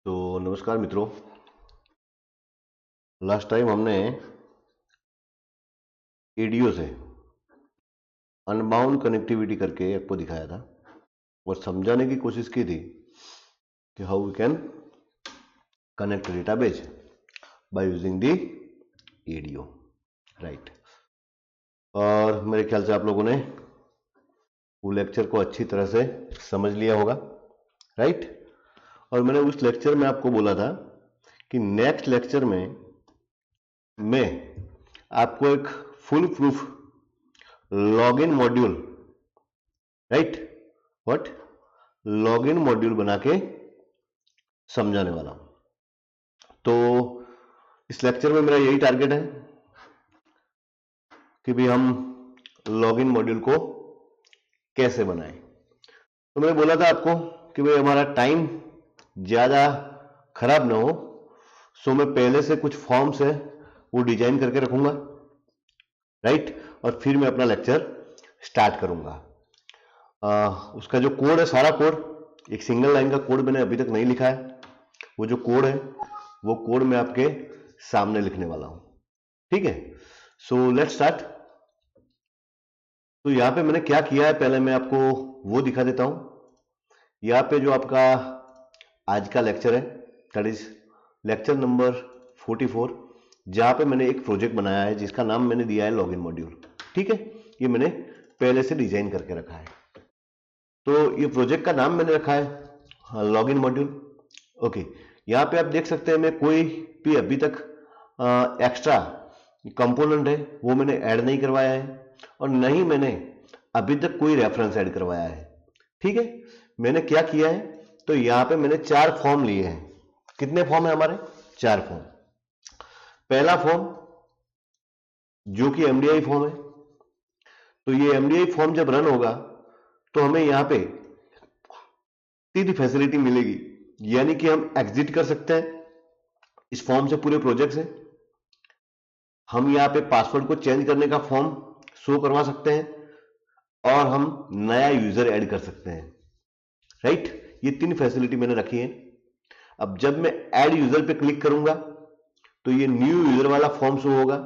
तो नमस्कार मित्रों, लास्ट टाइम हमने एडीओ से अनबाउंड कनेक्टिविटी करके आपको दिखाया था और समझाने की कोशिश की थी कि how we can connect database by using the ADO, right. और मेरे ख्याल से आप लोगों ने वो लेक्चर को अच्छी तरह से समझ लिया होगा, राइट। और मैंने उस लेक्चर में आपको बोला था कि नेक्स्ट लेक्चर में मैं आपको एक full proof login module, right, what, login module बना के समझाने वाला हूं। तो इस लेक्चर में मेरा यही टारगेट है कि भी हम लॉगिन मॉड्यूल को कैसे बनाएं। तो मैंने बोला था आपको कि भाई हमारा टाइम ज्यादा खराब ना हो, सो मैं पहले से कुछ फॉर्म्स है वो डिजाइन करके रखूंगा, राइट, और फिर मैं अपना लेक्चर स्टार्ट करूंगा। उसका जो कोड है, सारा कोड, एक सिंगल लाइन का कोड मैंने अभी तक नहीं लिखा है। वो जो कोड है वो कोड मैं आपके सामने लिखने वाला हूं, ठीक है। So let's start. तो यहां पे मैंने क्या किया है पहले मैं आपको वो दिखा देता हूं। यहां पे जो आपका आज का लेक्चर है, दैट इज लेक्चर नंबर 44, जहां पे मैंने एक प्रोजेक्ट बनाया है जिसका नाम मैंने दिया है लॉगिन मॉड्यूल, ठीक है। ये मैंने पहले से डिजाइन करके रखा है। तो ये प्रोजेक्ट का नाम मैंने रखा है लॉगिन मॉड्यूल, ओके। यहाँ पे आप देख सकते हैं मैं कोई भी अभी तक एक्स्ट्रा कंपोनेंट है वो मैंने ऐड नहीं करवाया है और नहीं मैंने अभी तक कोई रेफरेंस ऐड करवाया है, ठीक है। मैंने क्या किया है, तो यहाँ पे मैंने 4 फॉर्म लिए हैं। कितने फॉर्म है हमारे? 4 फॉर्म। पहला फॉर्म जो कि एमडीआई फॉर्म है, तो ये एमडीआई फॉर्म जब रन होगा तो हमें यहाँ पे 3 फैसिलिटी मिलेगी, यानी कि हम एग्जिट कर सकते हैं इस फॉर्म से, पूरे प्रोजेक्ट से। हम यहाँ पे पासवर्ड को चेंज करने का फॉर्म शो करवा सकते हैं और हम नया यूजर ऐड कर सकते हैं, राइट। ये 3 फैसिलिटी मैंने रखी है। अब जब मैं ऐड यूजर पे क्लिक करूंगा तो ये न्यू यूजर वाला फॉर्म शो होगा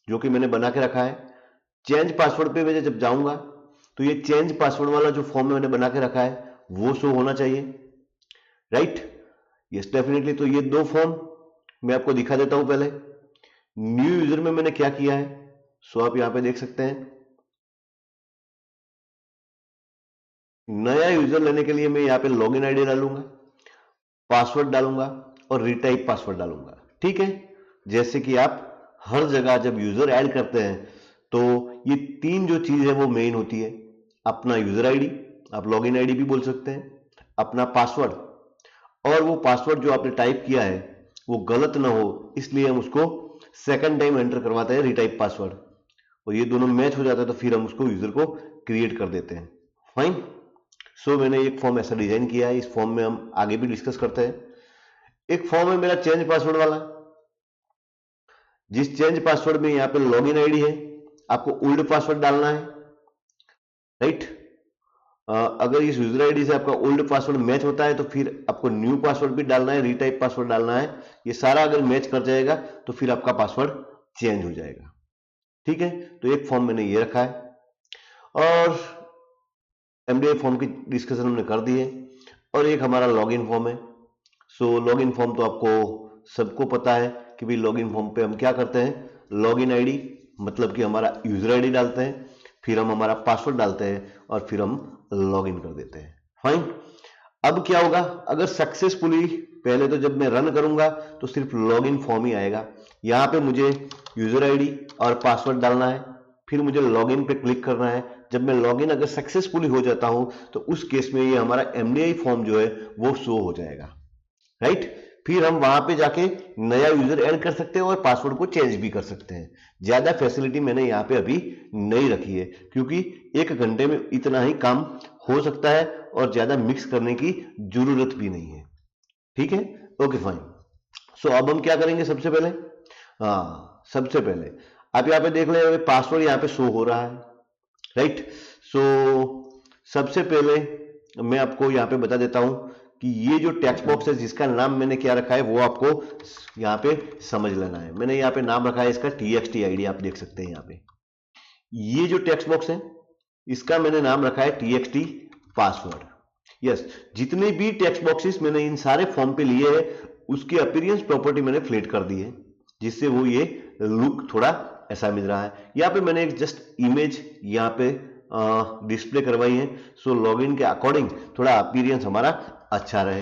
जो कि मैंने बना के रखा है। चेंज पासवर्ड पे मैं जब जाऊंगा तो ये चेंज पासवर्ड वाला जो फॉर्म मैंने बना के रखा है वो शो होना चाहिए, राइट। Yes definitely. तो ये 2 फॉर्म मैं आपको दिखा देता हूं। पहले न्यू यूजर में मैंने क्या किया है, सो आप यहां पे देख सकते हैं। नया यूजर लेने के लिए मैं यहाँ पे लॉगिन आईडी डालूंगा, पासवर्ड डालूंगा और रिटाइप पासवर्ड डालूंगा, ठीक है। जैसे कि आप हर जगह जब यूजर ऐड करते हैं तो ये 3 जो चीज है वो मेन होती है। अपना यूजर आईडी, आप लॉगिन आईडी भी बोल सकते हैं, अपना पासवर्ड, और वो पासवर्ड जो आपने टाइप किया है वो गलत ना हो इसलिए हम उसको सेकंड टाइम एंटर करवाते हैं, रिटाइप पासवर्ड, और ये दोनों मैच हो जाता है तो फिर हम उसको यूजर को क्रिएट कर देते हैं। फाइन। सो मैंने एक फॉर्म ऐसा डिजाइन किया है, इस फॉर्म में हम आगे भी डिस्कस करते हैं। एक फॉर्म है मेरा चेंज पासवर्ड वाला, जिस चेंज पासवर्ड में यहाँ पे लॉगिन आईडी है, आपको ओल्ड पासवर्ड डालना है, राइट। अगर इस यूजर आईडी से आपका ओल्ड पासवर्ड मैच होता है तो फिर आपको न्यू पासवर्ड भी डालना है, रीटाइप पासवर्ड डालना है। ये सारा अगर मैच कर जाएगा तो फिर आपका पासवर्ड चेंज हो जाएगा, ठीक है। तो एक फॉर्म मैंने ये रखा है और एमडीआई फॉर्म की डिस्कशन हमने कर दी है। और एक हमारा लॉगिन फॉर्म है। सो लॉगिन फॉर्म तो आपको सबको पता है कि भाई लॉगिन फॉर्म पे हम क्या करते हैं, लॉगिन आईडी मतलब कि हमारा यूजर आईडी डालते हैं, फिर हम हमारा पासवर्ड डालते हैं और फिर हम लॉगिन कर देते हैं। फाइन। अब क्या होगा, अगर सक्सेसफुली, पहले तो जब मैं रन करूंगा तो सिर्फ लॉगिन फॉर्म ही आएगा। यहां पे मुझे यूजर आईडी और पासवर्ड डालना है, फिर मुझे लॉगिन पे क्लिक करना है। जब मैं लॉगिन अगर सक्सेसफुली हो जाता हूं तो उस केस में ये हमारा एमडीआई फॉर्म जो है वो शो हो जाएगा, राइट। फिर हम वहां पे जाके नया यूजर ऐड कर सकते हैं और पासवर्ड को चेंज भी कर सकते हैं। ज्यादा फैसिलिटी मैंने यहाँ पे अभी नहीं रखी है क्योंकि 1 घंटे में इतना ही काम हो सकता है और ज्यादा मिक्स करने की जरूरत भी नहीं है, ठीक है। Okay fine. सो अब हम क्या करेंगे, सबसे पहले, हाँ सबसे पहले आप यहाँ पे देख ले पासवर्ड यहाँ पे शो हो रहा है, राइट। सो सबसे पहले मैं आपको यहाँ पे बता देता हूं कि ये जो टेक्स्ट बॉक्स है जिसका नाम मैंने क्या रखा है वो आपको यहाँ पे समझ लेना है। मैंने यहाँ पे नाम रखा है इसका txt id, आप देख सकते हैं यहाँ पे। ये जो टेक्स्ट बॉक्स है इसका मैंने नाम रखा है txt पासवर्ड। यस, जितने भी टेक्स्ट बॉक्सेस मैंने इन सारे फॉर्म पे लिए हैं उसकी अपीयरेंस प्रॉपर्टी मैंने फ्लेट कर दी है, जिससे वो ये लुक थोड़ा ऐसा मिल रहा है। यहाँ पे मैंने एक जस्ट इमेज यहाँ पे डिस्प्ले करवाई है, सो लॉगिन के अकॉर्डिंग थोड़ा अपीयरेंस हमारा अच्छा रहे,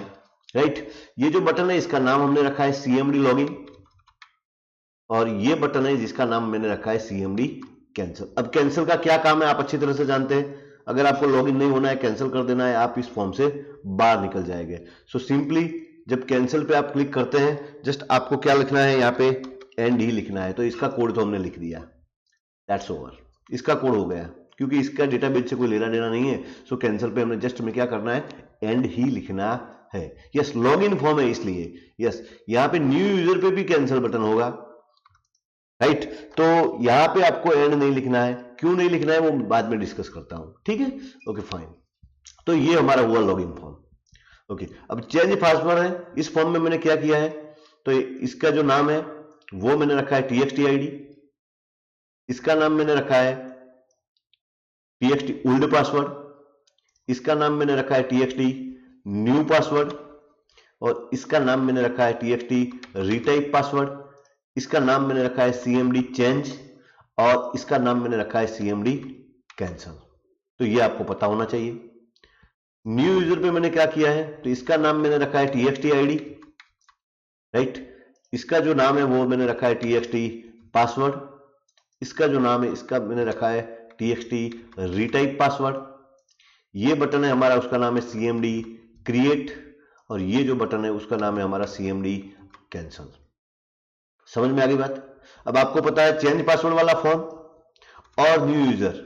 राइट। ये जो बटन है इसका नाम हमने रखा है CMD लॉगिन, और ये बटन है जिसका नाम मैंने रखा है CMD कैंसिल। अब कैंसिल का क्या काम है आप अच्छी तरह से जानते हैं। अगर आपको लॉगिन नहीं होना है, कैंसिल कर देना है, आप इस फॉर्म से बाहर निकल जाएंगे। सो सिंपली जब कैंसिल पे आप क्लिक करते हैं, जस्ट आपको क्या लिखना है यहाँ पे एंड ही लिखना है। तो इसका कोड तो हमने लिख दिया, दैट्स ओवर, इसका कोड हो गया, क्योंकि इसका डेटाबेस से कोई लेना देना नहीं है। सो कैंसिल पे हमने जस्ट में क्या करना है, एंड ही लिखना है। यस, लॉगिन फॉर्म है इसलिए। यस, यहाँ पे न्यू यूजर पे भी कैंसिल बटन होगा, राइट। तो यहां पे आपको एंड नहीं लिखना है, क्यों नहीं लिखना है वो बाद में डिस्कस करता हूं, ठीक है। ओके फाइन, तो ये हमारा हुआ लॉगिन फॉर्म। ओके, अब चेंज पासवर्ड है। इस फॉर्म में मैंने क्या किया है, तो इसका जो नाम है वो मैंने रखा है txt id, इसका नाम मैंने रखा है txt ओल्ड पासवर्ड, इसका नाम मैंने रखा है txt न्यू पासवर्ड, और इसका नाम मैंने रखा है txt रीटाइप पासवर्ड, इसका नाम मैंने रखा है CMD चेंज, और इसका नाम मैंने रखा है CMD कैंसिल। तो ये आपको पता होना चाहिए। न्यू यूजर पे मैंने क्या किया है, तो इसका नाम मैंने रखा है txt id, राइट। इसका जो नाम है वो मैंने रखा है txt पासवर्ड, इसका जो नाम है इसका मैंने रखा है txt रीटाइप पासवर्ड। ये बटन है हमारा, उसका नाम है CMD क्रिएट, और ये जो बटन है उसका नाम है हमारा CMD कैंसिल। समझ में आ गई बात। अब आपको पता है चेंज पासवर्ड वाला फॉर्म और न्यू यूजर,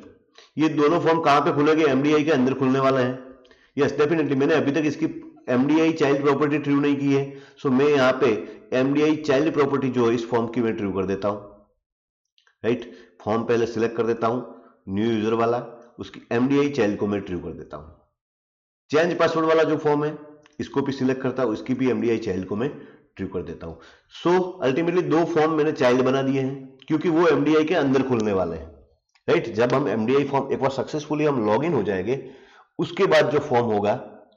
ये दोनों फॉर्म कहां पे खुलेंगे, MDI के अंदर खुलने वाले हैं। यस डेफिनेटली, मैंने अभी तक इसकी MDI चाइल्ड प्रॉपर्टी ट्रू नहीं की है, सो मैं यहाँ पे MDI चाइल्ड प्रॉपर्टी जो है इस फॉर्म की मैं ट्रू कर देता हूं, राइट। फॉर्म पहले सिलेक्ट कर देता हूं न्यू यूजर वाला, उसकी MDI चाइल्ड को मैं ट्रू कर देता हूं। चेंज पासवर्ड वाला जो फॉर्म है इसको भी सिलेक्ट करता हूं, इसकी भी MDI चाइल्ड को मैं ट्रू कर देता हूं। सो अल्टीमेटली दो फॉर्म मैंने चाइल्ड बना दिए हैं, क्योंकि वो MDI के अंदर खुलने वाले हैं, राइट। जब हम MDI फॉर्म एक बार सक्सेसफुली हम लॉगिन हो जाएंगे, उसके बाद जो फॉर्म होगा,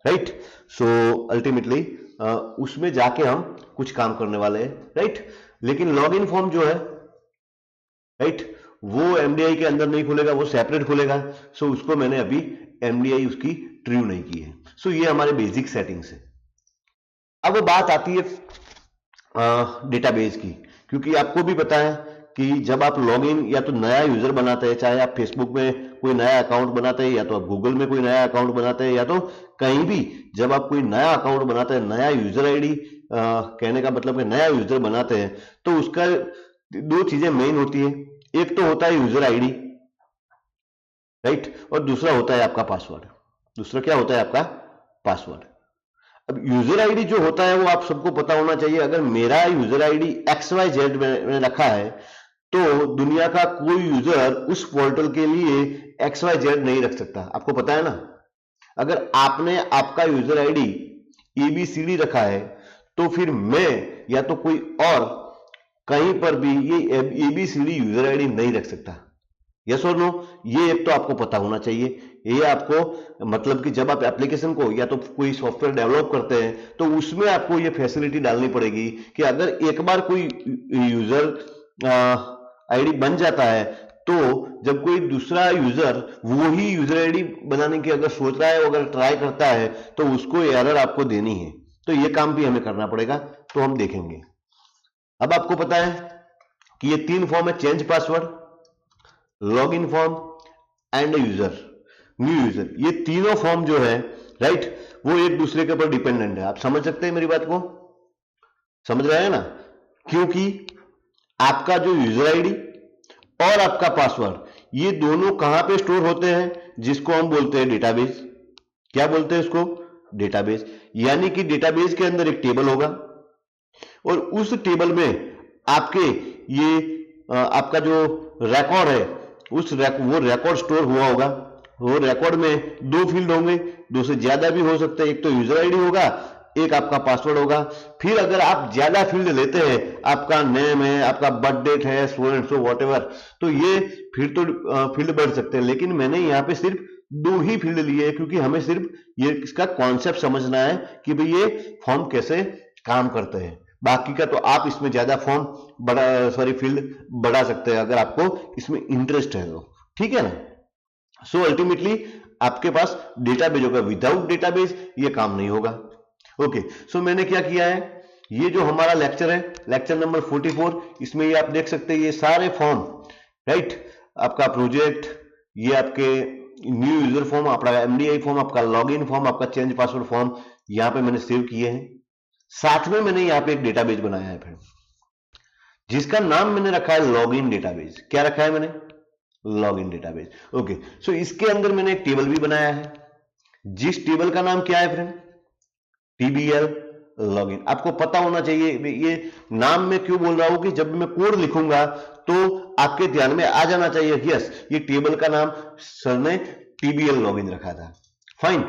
राइट, सो अल्टीमेटली उसमें जाके हम कुछ काम करने वाले हैं, राइट। लेकिन लॉगिन फॉर्म जो है, राइट, वो MDI के अंदर नहीं खुलेगा, वो सेपरेट खुलेगा। सो उसको मैंने अभी MDI उसकी ट्रू नहीं की है। सो ये हमारे बेसिक सेटिंग्स है। अब बात आती है डेटाबेस की, क्योंकि आपको भी पता है कि जब आप लॉगिन या तो नया यूजर बनाते हैं, चाहे आप फेसबुक में कोई नया अकाउंट बनाते हैं, या तो आप गूगल में कोई नया अकाउंट बनाते हैं, या तो कहीं भी जब आप कोई नया अकाउंट बनाते हैं, नया यूजर आईडी, कहने का मतलब है नया यूजर बनाते हैं, तो उसका दो चीजें मेन होती है। एक तो होता है यूजर आईडी, राइट, और दूसरा होता है आपका पासवर्ड। दूसरा क्या होता है आपका पासवर्ड। अब यूजर आईडी जो होता है वो आप सबको पता होना चाहिए। अगर मेरा यूजर आईडी XYZ मैंने रखा है, तो दुनिया का कोई यूजर उस पोर्टल के लिए XYZ नहीं रख सकता, आपको पता है ना। अगर आपने आपका यूजर आईडी ABCD रखा है, तो फिर मैं या तो कोई और कहीं पर भी ये ABCD यूजर आईडी नहीं रख सकता। यस और नो, ये एक तो आपको पता होना चाहिए। ये आपको मतलब कि जब आप एप्लीकेशन को या तो कोई सॉफ्टवेयर डेवलप करते हैं, तो उसमें आपको ये फैसिलिटी डालनी पड़ेगी कि अगर एक बार कोई यूजर आईडी बन जाता है, तो जब कोई दूसरा यूजर वही यूजर आईडी बनाने की अगर सोच रहा है, अगर ट्राई करता है, तो उसको एरर आपको देनी है। तो ये काम भी हमें करना पड़ेगा, तो हम देखेंगे। अब आपको पता है कि ये तीन फॉर्म है, change password, login form and user new user. ये तीनों फॉर्म जो है, राइट, वो एक दूसरे के ऊपर डिपेंडेंट है। आप समझ सकते हैं मेरी बात को, समझ रहे हैं ना। क्योंकि आपका जो यूजर आईडी और आपका पासवर्ड ये दोनों कहां पे स्टोर होते हैं, जिसको हम बोलते हैं डेटाबेस। क्या बोलते हैं इसको, डेटाबेस। यानी कि डेटाबेस के अंदर एक टेबल होगा, और उस टेबल में आपके ये आपका जो रिकॉर्ड है वो रिकॉर्ड स्टोर हुआ होगा। वो रिकॉर्ड में दो फील्ड होंगे, दो से ज्यादा भी हो सकते हैं, एक तो यूजर आईडी होगा, एक आपका पासवर्ड होगा। फिर अगर आप ज्यादा फील्ड लेते हैं, आपका नेम है, आपका बर्थ डेट है, सो एंड सो व्हाटएवर, तो ये फिर तो फील्ड बढ़ सकते हैं। लेकिन मैंने यहाँ पे सिर्फ दो ही फील्ड लिए हैं, क्योंकि हमें सिर्फ ये इसका कॉन्सेप्ट समझना है कि भाई ये फॉर्म कैसे काम करते हैं। बाकी का तो आप इसमें ज्यादा फॉर्म फील्ड बढ़ा सकते हैं अगर आपको इसमें इंटरेस्ट है तो, ठीक है ना। सो अल्टीमेटली आपके पास डेटाबेस होगा, विदाउट डेटाबेस ये काम नहीं होगा। ओके, सो मैंने क्या किया है, ये जो हमारा लेक्चर है, लेक्चर नंबर 44, इसमें ये आप देख सकते हैं ये सारे फॉर्म, राइट, आपका प्रोजेक्ट, ये आपके न्यू यूजर फॉर्म, आपका एमडीआई फॉर्म, आपका लॉगिन फॉर्म, आपका चेंज पासवर्ड फॉर्म यहां पे मैंने सेव किए हैं। साथ में मैंने यहाँ पे एक डेटाबेस बनाया है फिर, जिसका नाम मैंने रखा है लॉगिन डेटाबेस। क्या रखा है मैंने? Login database. ओके, सो इसके अंदर मैंने एक टेबल भी बनाया है, जिस टेबल का नाम क्या है फ्रेंड? टीबीएल लॉगिन। आपको पता होना चाहिए, ये नाम मैं क्यों बोल रहा हूं कि जब मैं कोड लिखूंगा तो आपके ध्यान में आ जाना चाहिए, यस ये टेबल का नाम सर ने टीबीएल लॉगिन रखा था, फाइन।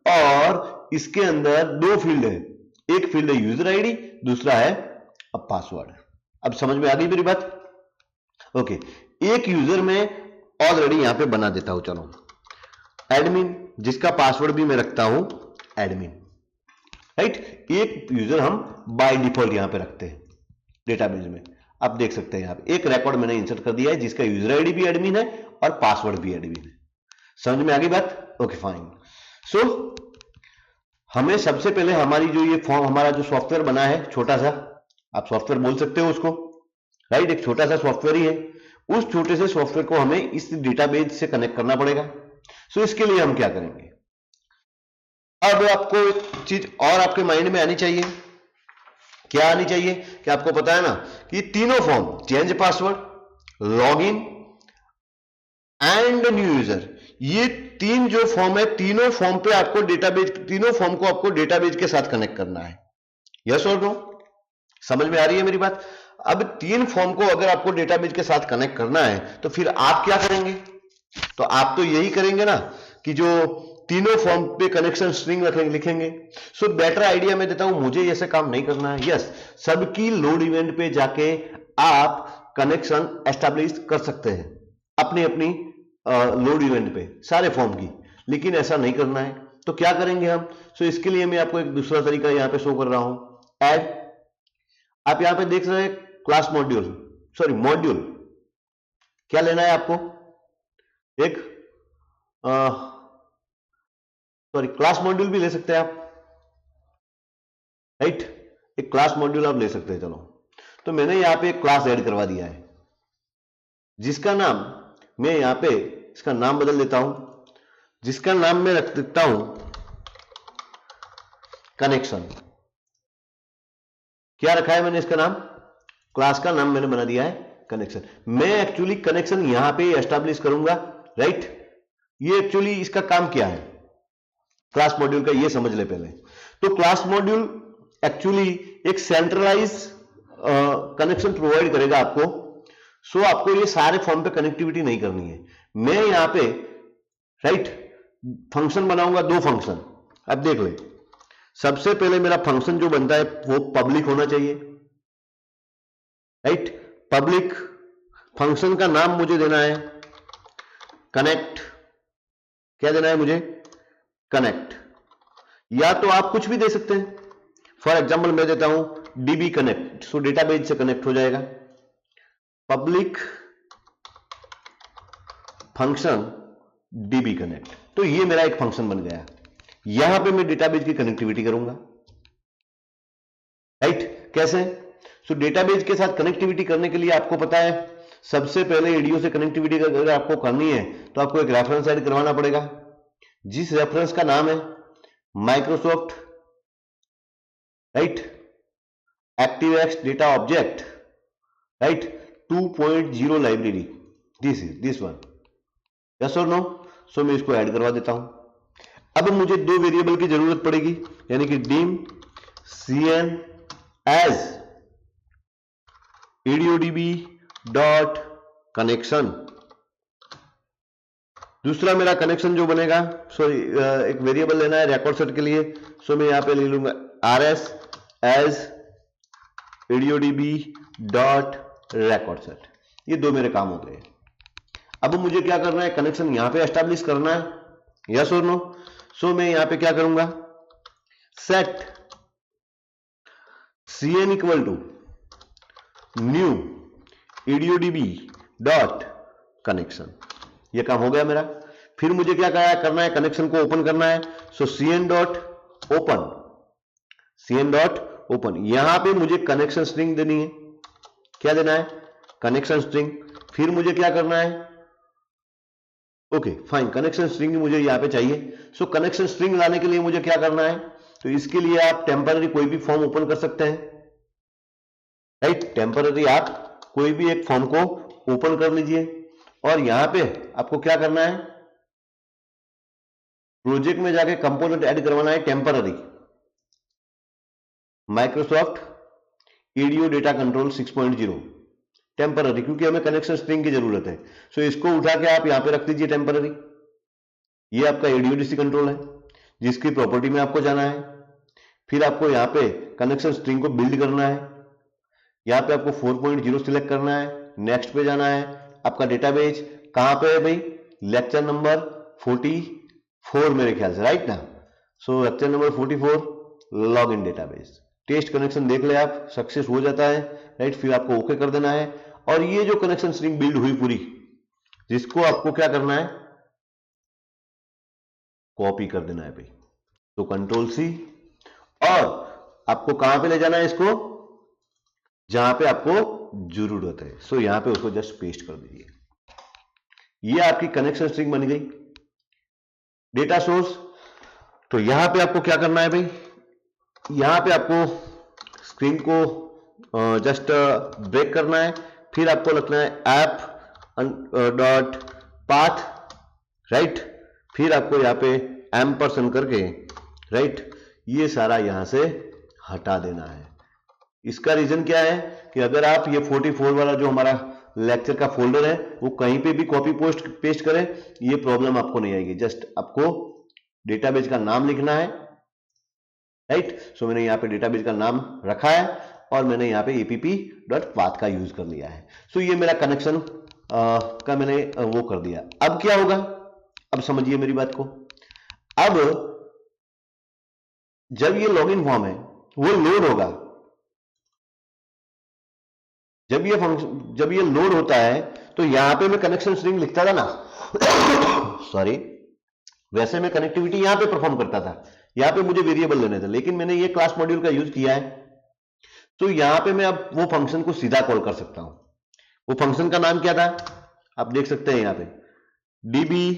और इसके अंदर दो फील्ड है, एक फील्ड है यूजर आईडी, दूसरा है पासवर्ड। अब समझ में आ गई मेरी बात? ओके, एक यूजर में ऑलरेडी यहां पे बना देता हूं, चलो एडमिन, जिसका पासवर्ड भी मैं रखता हूं एडमिन, राइट। एक यूजर हम बाय डिफॉल्ट यहां पे रखते हैं डेटाबेस में। आप देख सकते हैं यहां पे एक रिकॉर्ड मैंने इंसर्ट कर दिया है, जिसका यूजर आईडी भी एडमिन है और पासवर्ड भी एडमिन है। समझ में आ गई बात? Okay fine. सो हमें सबसे पहले हमारी जो ये फॉर्म, हमारा जो सॉफ्टवेयर बना है छोटा सा, आप सॉफ्टवेयर बोल सकते हो उसको, राइट, एक छोटा सा सॉफ्टवेयर ही है, उस छोटे से सॉफ्टवेयर को हमें इस डेटाबेस से कनेक्ट करना पड़ेगा। सो इसके लिए हम क्या करेंगे, अब आपको एक चीज और आपके माइंड में आनी चाहिए। क्या आनी चाहिए? कि आपको पता है ना कि तीनों form, change password, login and new user, ये तीन जो फॉर्म है, तीनों फॉर्म पे आपको डेटाबेस, तीनों फॉर्म को आपको डेटाबेस के साथ कनेक्ट करना है। यस और नो? समझ में आ रही है मेरी बात? अब तीन फॉर्म को अगर आपको डेटाबेस के साथ कनेक्ट करना है तो फिर आप क्या करेंगे? तो आप तो यही करेंगे ना कि जो तीनों फॉर्म पे कनेक्शन स्ट्रिंग लिखेंगे। सो बेटर आइडिया मैं देता हूं, मुझे ऐसे काम नहीं करना है। यस, सबकी लोड इवेंट पे जाके आप कनेक्शन एस्टैब्लिश कर सकते हैं अपनी अपनी लोड इवेंट पे सारे फॉर्म की, लेकिन ऐसा नहीं करना है। तो क्या करेंगे हम? सो इसके लिए मैं आपको एक दूसरा तरीका यहां पे शो कर रहा हूं, ऐड। आप यहां पे देख रहे हैं क्लास मॉड्यूल, सॉरी मॉड्यूल, क्या लेना है आपको? एक सॉरी क्लास मॉड्यूल भी ले सकते हैं आप, राइट, एक क्लास मॉड्यूल आप ले सकते हैं। चलो, तो मैंने यहां पे एक क्लास ऐड करवा दिया है, जिसका नाम मैं यहां पे, इसका नाम बदल देता हूं, जिसका नाम मैं रख देता हूं कनेक्शन। क्या रखा है मैंने इसका नाम? क्लास का नाम मैंने बना दिया है कनेक्शन। मैं एक्चुअली कनेक्शन यहां पे एस्टैब्लिश करूंगा, राइट। ये एक्चुअली इसका काम क्या है क्लास मॉड्यूल का, ये समझ ले पहले। तो क्लास मॉड्यूल एक्चुअली एक सेंट्रलाइज कनेक्शन प्रोवाइड करेगा आपको। सो आपको ये सारे फॉर्म पे कनेक्टिविटी नहीं करनी है। मैं यहां पे, राइट, फंक्शन बनाऊंगा, दो फंक्शन। अब देख ले, सबसे पहले मेरा फंक्शन जो बनता है वो पब्लिक होना चाहिए, राइट। पब्लिक फंक्शन का नाम मुझे देना है कनेक्ट। क्या देना है मुझे? कनेक्ट। या तो आप कुछ भी दे सकते हैं, फॉर एग्जाम्पल मैं देता हूं डीबी कनेक्ट, सो डेटाबेस से कनेक्ट हो जाएगा। पब्लिक फंक्शन डीबी कनेक्ट, तो ये मेरा एक फंक्शन बन गया। यहां पे मैं डेटाबेस की कनेक्टिविटी करूंगा, राइट। कैसे? सो डेटाबेस के साथ कनेक्टिविटी करने के लिए आपको पता है, सबसे पहले एडीओ से कनेक्टिविटी अगर आपको करनी है तो आपको एक रेफरेंस ऐड करवाना पड़ेगा, जिस रेफरेंस का नाम है Microsoft, right, ActiveX data object, right, 2.0 library, this one. Yes और नो? सो मैं इसको ऐड करवा देता हूं। अब मुझे दो वेरिएबल की जरूरत पड़ेगी, यानी कि dim cn as ADODB dot connection, दूसरा मेरा कनेक्शन जो बनेगा, सॉरी एक वेरिएबल लेना है रिकॉर्ड सेट के लिए, सो मैं यहां पे ले लूंगा rs as AudioDB dot record set. ये दो मेरे काम हो गए। अब मुझे क्या करना है, कनेक्शन यहां पे एस्टैब्लिश करना है, यस और नो। सो मैं यहां पे क्या करूंगा, set cn equal to new AudioDB dot connection. ये काम हो गया मेरा। फिर मुझे क्या करना है, कनेक्शन को ओपन करना है। सो cn dot open, cn dot open, यहां पे मुझे कनेक्शन स्ट्रिंग देनी है। क्या देना है, कनेक्शन स्ट्रिंग। फिर मुझे क्या करना है, ओके फाइन, कनेक्शन स्ट्रिंग मुझे यहां पे चाहिए। सो कनेक्शन स्ट्रिंग लाने के लिए मुझे क्या करना है, तो इसके लिए आप टेम्पररी कोई भी फॉर्म ओपन कर सकते हैं, राइट। टेम्पररी आप कोई भी एक फॉर्म को ओपन कर लीजिए और यहां पे आपको क्या करना है, प्रोजेक्ट में जाके कंपोनेंट ऐड करवाना है temporary Microsoft EDO data control 6.0 temporary, क्योंकि हमें कनेक्शन स्ट्रिंग की जरूरत है। सो इसको उठा के आप यहां पे रख दीजिए टेम्पररी। ये आपका एडीओडीसी कंट्रोल है जिसकी प्रॉपर्टी में आपको जाना है। फिर आपको यहां पे कनेक्शन स्ट्रिंग को बिल्ड करना है। यहां पे आपको 4.0 सिलेक्ट करना है, नेक्स्ट पे जाना है। आपका डेटाबेस कहां पे है भाई, लेक्चर नंबर 44 मेरे ख्याल से, राइट ना। So lecture number 44 log in database, test connection देख ले आप, सक्सेस हो जाता है, राइट। फिर आपको ओके कर देना है और ये जो कनेक्शन स्ट्रिंग बिल्ड हुई पूरी, जिसको आपको क्या करना है, कॉपी कर देना है भाई। तो कंट्रोल सी, और आपको कहां पे ले जाना है इसको, जहां पे आपको जरूरत है। सो यहां पे उसको जस्ट पेस्ट कर दीजिए। ये आपकी कनेक्शन स्ट्रिंग बन गई। डेटा सोर्स, तो यहां पे आपको क्या करना है भाई, यहां पे आपको स्क्रीन को जस्ट ब्रेक करना है। फिर आपको लिखना है ऐप डॉट पाथ, राइट। फिर आपको यहाँ पे एम्परसेंड करके, राइट, ये सारा यहां से हटा देना है। इसका रीजन क्या है कि अगर आप ये 44 वाला जो हमारा लेक्चर का फोल्डर है वो कहीं पे भी कॉपी पेस्ट करें, ये प्रॉब्लम आपको नहीं आएगी। जस्ट आपको डेटाबेस का नाम लिखना है, राइट। सो मैंने यहाँ पे डेटाबेस का नाम रखा है और मैंने यहाँ पे app.path का यूज कर लिया है। सो ये मेरा कनेक्शन का मैंने वो कर दिया। अब क्या होगा, अब समझिए मेरी बात को। अब जब ये लॉगिन फॉर्म है वो लोड होगा, जब ये लोड होता है तो यहां पे मैं कनेक्शन स्ट्रिंग लिखता था ना सॉरी, वैसे मैं कनेक्टिविटी यहां पे परफॉर्म करता था, यहां पे मुझे वेरिएबल लेने थे, लेकिन मैंने ये क्लास मॉड्यूल का यूज किया है। तो यहां पे मैं अब वो फंक्शन को सीधा कॉल कर सकता हूं। वो फंक्शन का नाम क्या था, आप देख सकते हैं यहां पे, डीबी।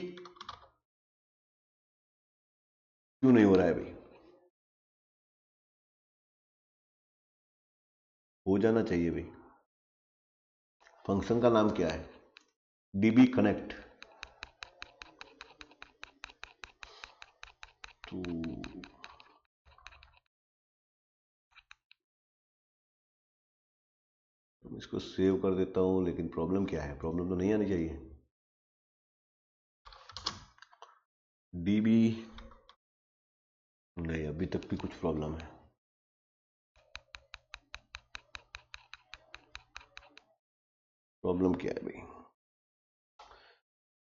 क्यों नहीं हो रहा है भाई, हो जाना चाहिए भाई। फंक्शन का नाम क्या है, डीबी कनेक्ट। तो इसको सेव कर देता हूं, लेकिन प्रॉब्लम क्या है, प्रॉब्लम तो नहीं आनी चाहिए। डीबी नहीं, अभी तक भी कुछ प्रॉब्लम है। प्रॉब्लम क्या है भाई,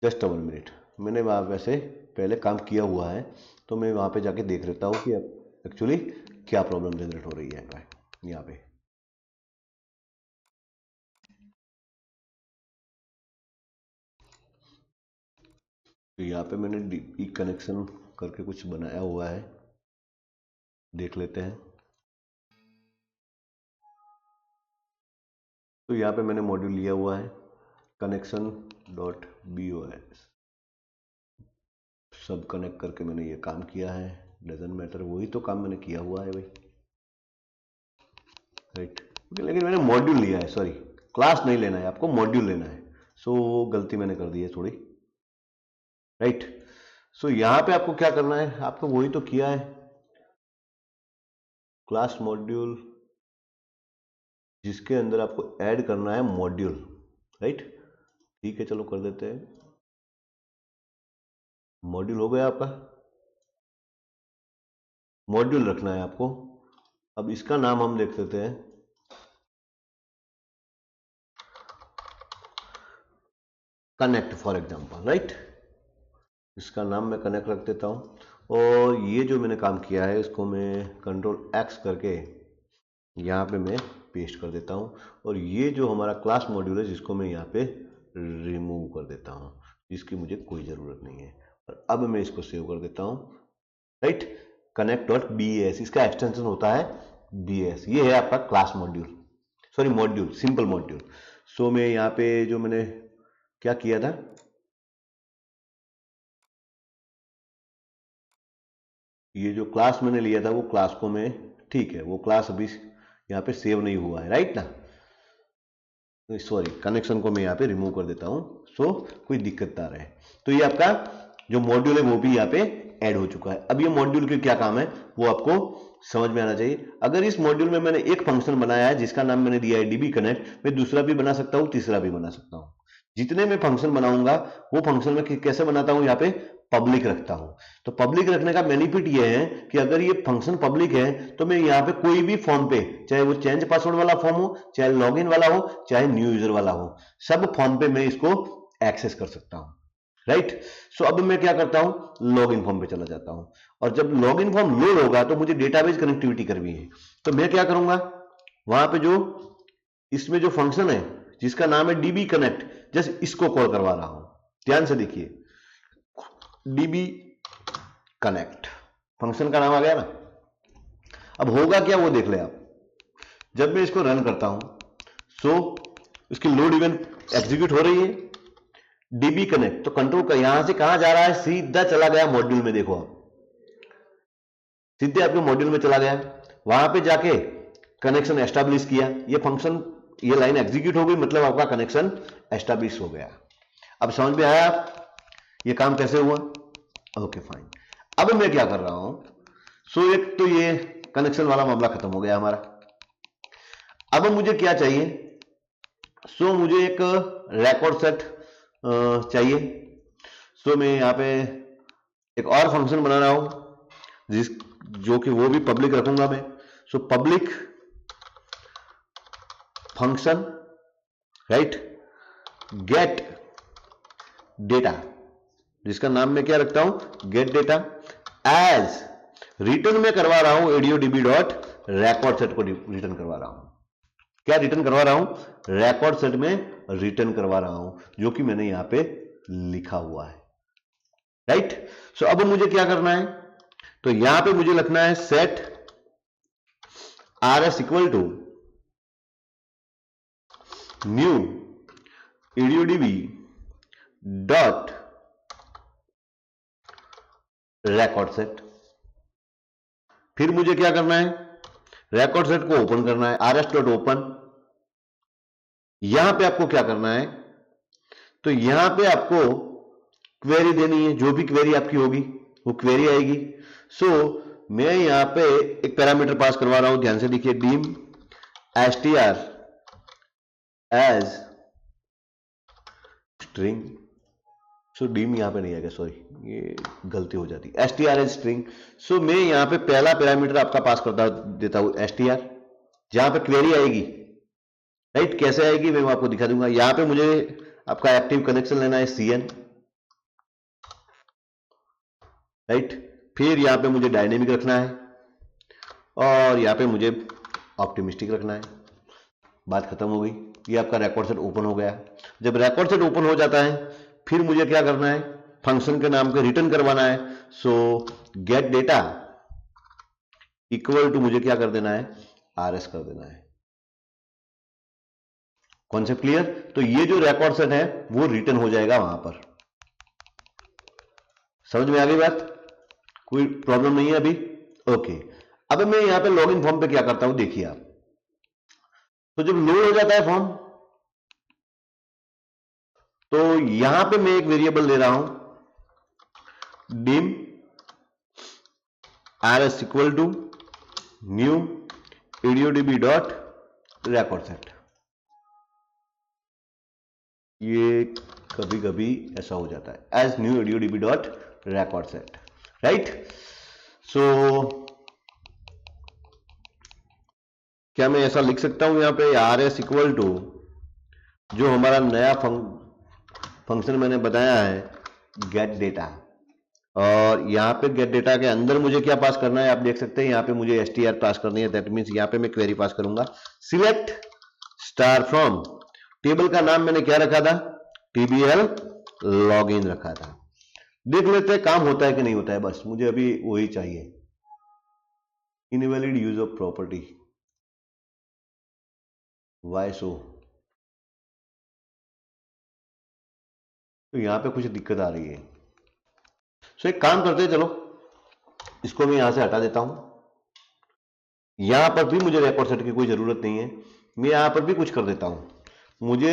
जस्ट 1 मिनट। मैंने वहां वैसे पहले काम किया हुआ है, तो मैं वहां पे जाके देख लेता हूँ कि एक्चुअली क्या प्रॉब्लम जनरेट हो रही है यहाँ पे। तो यहाँ पे मैंने डीपी कनेक्शन करके कुछ बनाया हुआ है, देख लेते हैं। तो यहाँ पे मैंने मॉड्यूल लिया हुआ है कनेक्शन डॉट BOS, सब कनेक्ट करके मैंने ये काम किया है। डजंट मैटर, वही तो काम मैंने किया हुआ है भाई, राइट। लेकिन मैंने मॉड्यूल लिया है, सॉरी, क्लास नहीं लेना है, आपको मॉड्यूल लेना है। सो वो गलती मैंने कर दी है थोड़ी, राइट। सो यहां पे आपको क्या करना है, आपको वही तो किया है, क्लास मॉड्यूल, जिसके अंदर आपको ऐड करना है मॉड्यूल, राइट। ठीक है, चलो कर देते हैं। मॉड्यूल हो गया आपका, मॉड्यूल रखना है आपको। अब इसका नाम हम देख लेते हैं, कनेक्ट फॉर एग्जांपल, राइट। इसका नाम मैं कनेक्ट रख देता हूं। और ये जो मैंने काम किया है इसको मैं कंट्रोल एक्स करके यहाँ पे मैं पेस्ट कर देता हूँ। और ये जो हमारा क्लास मॉड्यूल है जिसको मैं यहाँ पे रिमूव कर देता हूँ, जिसकी मुझे कोई ज़रूरत नहीं है। और अब मैं इसको सेव कर देता हूँ, right. Connect dot B S, इसका एक्सटेंशन होता है बी एस। ये है आपका class module, sorry module, simple module. So मैं यहाँ पे जो मैंने क्या किया था, ये जो क्लास मैंने लिया था वो क्लास को मैं, ठीक है, वो क्लास अभी यहाँ पे सेव नहीं हुआ है, राइट ना। सॉरी, कनेक्शन को मैं यहाँ पे रिमूव कर देता हूँ, सो कोई दिक्कत ना रहे। तो ये आपका जो मॉड्यूल है वो भी यहाँ पे ऐड हो चुका है। अब ये मॉड्यूल के क्या काम है वो आपको समझ में आना चाहिए। अगर इस मॉड्यूल में मैंने एक फंक्शन बनाया है जिसका नाम मैंने दिया है डीबी कनेक्ट, मैं दूसरा भी बना सकता हूँ, तीसरा भी बना सकता हूँ। जितने मैं फंक्शन बनाऊंगा वो फंक्शन में कैसे बनाता हूँ, यहाँ पे पब्लिक रखता हूं। तो पब्लिक रखने का बेनिफिट ये है कि अगर ये फंक्शन पब्लिक है तो मैं यहाँ पे कोई भी फॉर्म पे, चाहे वो चेंज पासवर्ड वाला फॉर्म हो, चाहे लॉगिन वाला हो, चाहे न्यू यूजर वाला हो, सब फॉर्म पे मैं इसको एक्सेस कर सकता हूं, राइट। सो अब मैं क्या करता हूं, लॉगिन फॉर्म पे चला जाता हूं। और जब लॉगिन फॉर्म लोड होगा तो मुझे डेटाबेस कनेक्टिविटी करनी है। तो मैं क्या करूंगा, वहां पे जो इसमें जो फंक्शन है जिसका नाम है डीबी कनेक्ट, जस्ट इसको कॉल करवा रहा हूं। ध्यान से देखिए, डीबी कनेक्ट फंक्शन का नाम आ गया ना। अब होगा क्या वो देख ले आप। जब मैं इसको रन करता हूं, सो इसकी लोड इवेंट एग्जीक्यूट हो रही है, डीबी कनेक्ट, तो कंट्रोल का यहां से कहां जा रहा है, सीधा चला गया मॉड्यूल में। देखो आप, सीधे आपके मॉड्यूल में चला गया, वहां पे जाके कनेक्शन एस्टैब्लिश किया। ये फंक्शन, ये लाइन एग्जीक्यूट हो गई, मतलब आपका कनेक्शन एस्टैब्लिश हो गया। अब समझ में आया आप ये काम कैसे हुआ? Okay fine. अब मैं क्या कर रहा हूं, सो एक तो ये कनेक्शन वाला मामला खत्म हो गया हमारा। अब मुझे क्या चाहिए, सो मुझे एक रिकॉर्ड सेट चाहिए। सो मैं यहाँ पे एक और फंक्शन बना रहा हूं जिस जो कि वो भी पब्लिक रखूंगा मैं। So public function, right, gate data, जिसका नाम मैं क्या रखता हूं, गेट डेटा। एज रिटर्न में करवा रहा हूं एडीओडीबी डॉट रिकॉर्ड सेट को रिटर्न करवा रहा हूं। क्या रिटर्न करवा रहा हूं, रिकॉर्ड सेट में रिटर्न करवा रहा हूं, जो कि मैंने यहां पे लिखा हुआ है, राइट। सो अब मुझे क्या करना है, तो यहां पे मुझे लिखना है set R S equal to new ADODB dot record set. फिर मुझे क्या करना है, रिकॉर्ड सेट को ओपन करना है, आर एस डॉट ओपन। यहां पे आपको क्या करना है, तो यहां पे आपको क्वेरी देनी है, जो भी क्वेरी आपकी होगी वो क्वेरी आएगी। सो मैं यहां पे एक पैरामीटर पास करवा रहा हूं, ध्यान से देखिए, डीम str एज स्ट्रिंग। सो डीम यहां पे नहीं आएगा, सॉरी ये गलती हो जाती है, str एज स्ट्रिंग। सो मैं यहां पे पहला पैरामीटर आपका पास करता देता हूं str, जहां पे क्वेरी आएगी, राइट। कैसे आएगी मैं आपको दिखा दूंगा। यहां पे मुझे आपका एक्टिव कनेक्शन लेना है cn, राइट। फिर यहां पे मुझे डायनेमिक रखना है और यहां पे मुझे ऑप्टिमिस्टिक रखना है। बात खत्म हो गई, ये आपका रिकॉर्ड सेट ओपन हो गया। जब रिकॉर्ड सेट ओपन हो जाता है फिर मुझे क्या करना है, फंक्शन के नाम को रिटर्न करवाना है। So get data equal to मुझे क्या कर देना है, आरएस कर देना है। Concept clear? तो ये जो रिकॉर्ड सेट है वो रिटर्न हो जाएगा वहां पर। समझ में आ गई बात? कोई प्रॉब्लम नहीं है अभी? ओके। अब मैं यहां पे लॉगिन फॉर्म पे क्या करता हूं, देखिए आप। तो जब लोड हो जाता है फॉर्म, तो यहां पे मैं एक वेरिएबल ले रहा हूं, dim R S equal to new ADODB dot record set. ये कभी कभी ऐसा हो जाता है, as new ADODB dot record set, right? So क्या मैं ऐसा लिख सकता हूं यहां पे RS इक्वल टू जो हमारा नया फंक्शन मैंने बताया है गेट डेटा, और यहाँ पे गेट डेटा के अंदर मुझे क्या पास करना है आप देख सकते हैं, यहाँ पे मुझे str पास करनी है। दैट मीन्स यहाँ पे मैं क्वेरी पास करूंगा सिलेक्ट स्टार फ्रॉम, टेबल का नाम मैंने क्या रखा था, TBL लॉगिन रखा था। देख लेते हैं काम होता है कि नहीं होता है, बस मुझे अभी वही चाहिए। Invalid use of property, why so, तो यहां पे कुछ दिक्कत आ रही है। सो एक काम करते हैं, चलो इसको मैं यहां से हटा देता हूं। यहां पर भी मुझे रिकॉर्ड सेट की कोई जरूरत नहीं है, मैं यहां पर भी कुछ कर देता हूं। मुझे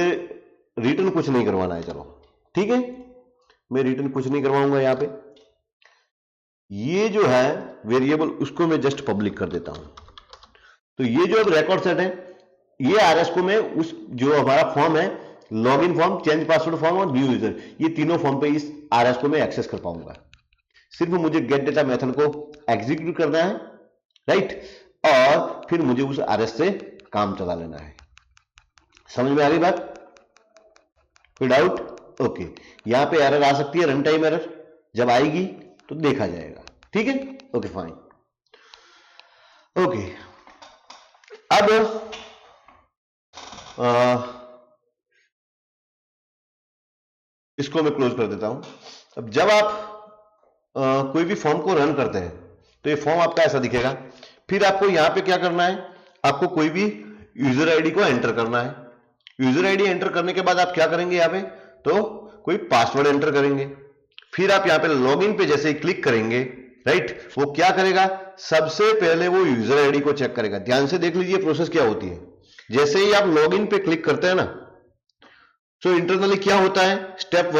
रिटर्न कुछ नहीं करवाना है, चलो ठीक है, मैं रिटर्न कुछ नहीं करवाऊंगा। यहां पे ये जो है वेरिएबल उसको मैं जस्ट पब्लिक कर देता हूं। तो ये जो अब रिकॉर्ड सेट है, ये RS को मैं उस जो हमारा फॉर्म है login form, change password form और न्यू यूजर, ये तीनों फॉर्म पे इस RS को मैं एक्सेस कर पाऊंगा। सिर्फ मुझे गेट डेटा मेथड को एग्जीक्यूट करना है, राइट, और फिर मुझे उस RS से काम चला लेना है। समझ में आ गई बात? कोई डाउट? ओके, यहां पे एरर आ सकती है, रन टाइम एरर, जब आएगी तो देखा जाएगा, ठीक है, ओके फाइन। ओके, अब इसको मैं क्लोज कर देता हूं। अब जब आप कोई भी फॉर्म को रन करते हैं तो ये फॉर्म आपका ऐसा दिखेगा। फिर आपको यहां पे क्या करना है, आपको कोई भी यूजर आईडी को एंटर करना है। यूजर आईडी एंटर करने के बाद आप क्या करेंगे, यहां पे तो कोई पासवर्ड एंटर करेंगे। फिर आप यहां पे लॉगिन पे जैसे ही क्लिक करेंगे, राइट, वो क्या करेगा, सबसे पहले वो यूजर आईडी को चेक करेगा। ध्यान से देख लीजिए प्रोसेस क्या होती है। जैसे ही आप लॉगिन पे क्लिक करते हैं ना, तो इंटरनली क्या होता है, स्टेप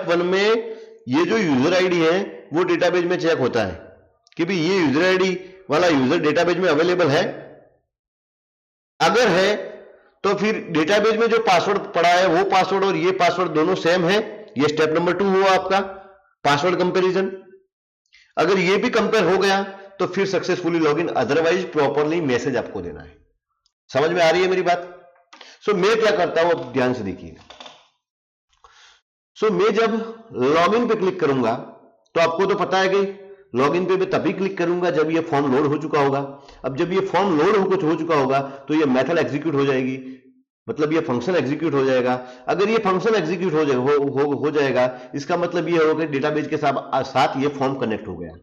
वन में ये जो यूजर आईडी है वो डेटाबेस में चेक होता है कि भाई ये यूजर आईडी वाला यूजर डेटाबेस में अवेलेबल है। अगर है तो फिर डेटाबेस में जो पासवर्ड पड़ा है वो पासवर्ड और ये पासवर्ड दोनों सेम है, ये स्टेप नंबर 2 हुआ आपका पासवर्ड कंपैरिजन। अगर ये भी कंपेयर हो गया तो फिर successfully login, otherwise properly message आपको देना है। समझ में आ रही है मेरी बात? सो मैं क्या करता हूं, अब ध्यान से देखिए। सो मैं जब लॉगिन पे क्लिक करूंगा तो आपको तो पता है कि लॉगिन पे मैं तभी क्लिक करूंगा जब ये फॉर्म लोड हो चुका होगा। अब जब ये फॉर्म लोड हो चुका होगा तो ये मेथड एग्जीक्यूट हो जाएगी, मतलब ये फंक्शन एग्जीक्यूट हो जाएगा। अगर ये फंक्शन एग्जीक्यूट हो जाएगा इसका मतलब ये होगा कि डेटाबेस के साथ ये फॉर्म कनेक्ट हो गया,